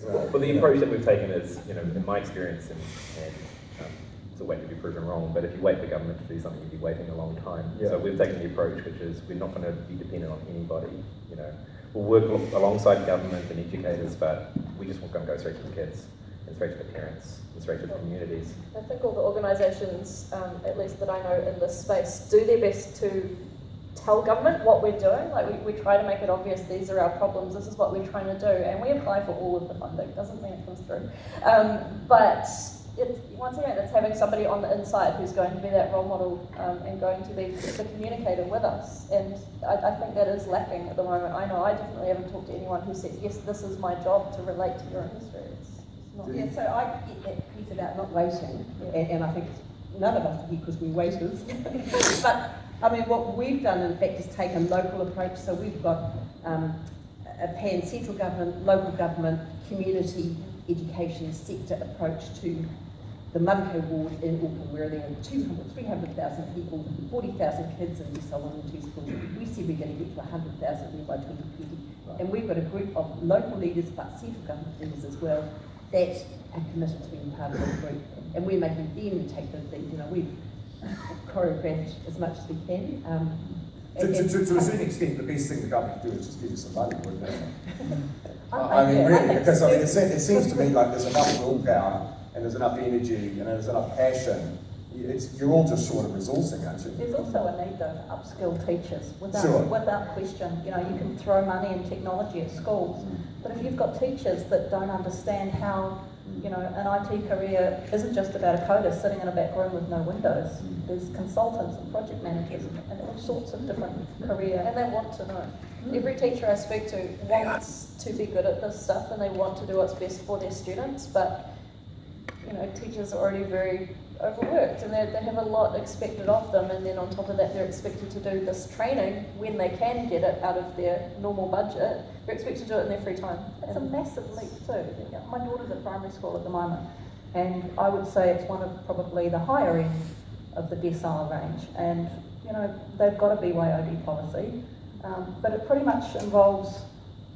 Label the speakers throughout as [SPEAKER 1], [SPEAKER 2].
[SPEAKER 1] Well, the approach that we've taken is, in my experience, and it's a way to be proven wrong, but if you wait for government to do something, you'll be waiting a long time. Yeah. So we've taken the approach, which is we're not going to be dependent on anybody. We'll work alongside government and educators, but we just want to go straight to the kids, and straight to the parents, and straight to the communities.
[SPEAKER 2] I think all the organisations, at least that I know in this space, do their best to tell government what we're doing. Like we try to make it obvious, these are our problems, this is what we're trying to do, and we apply for all of the funding. Doesn't mean it comes through. But once again, it's having somebody on the inside who's going to be that role model and going to be the communicator with us. And I think that is lacking at the moment. I know I definitely haven't talked to anyone who says, yes, this is my job to relate to your industry. It's not.
[SPEAKER 3] Yeah, so I get that piece about not waiting, and I think none of us are here because we're waiters. But I mean, what we've done, in fact, is take a local approach. So we've got a pan-central government, local government, community education sector approach to the Manukau ward in Auckland, where there are 300,000 people, 40,000 kids in New Solomon and 2 schools. We said we're going to get to 100,000 by 2020. Right. And we've got a group of local leaders, but central government leaders as well, that are committed to being part of the group. And we're making them take the lead. We've choreographed as much as we can.
[SPEAKER 4] To a certain extent, the best thing the government can do is just give you some money, wouldn't it? I mean, really, because it seems to me like there's enough willpower and there's enough energy and there's enough passion. You're all just sort of resourcing, aren't you?
[SPEAKER 5] There's also a need, though, to upskill teachers without question. You can throw money and technology at schools, but if you've got teachers that don't understand how, an IT career isn't just about a coder sitting in a back room with no windows. There's consultants and project managers and all sorts of different career.
[SPEAKER 2] And they want to know. Every teacher I speak to wants to be good at this stuff and they want to do what's best for their students, but teachers are already very overworked and they have a lot expected of them, and then on top of that they're expected to do this training when they can get it out of their normal budget. They're expected to do it in their free time.
[SPEAKER 5] It's a massive leap too. My daughter's at primary school at the moment, and I would say it's one of probably the higher end of the decile range, and they've got a BYOD policy, but it pretty much involves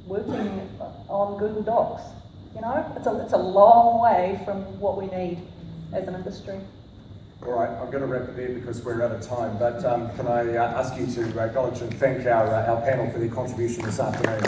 [SPEAKER 5] working on Google Docs. It's a long way from what we need as an industry.
[SPEAKER 4] All right, I'm going to wrap it there because we're out of time, but can I ask you to acknowledge and thank our panel for their contribution this afternoon.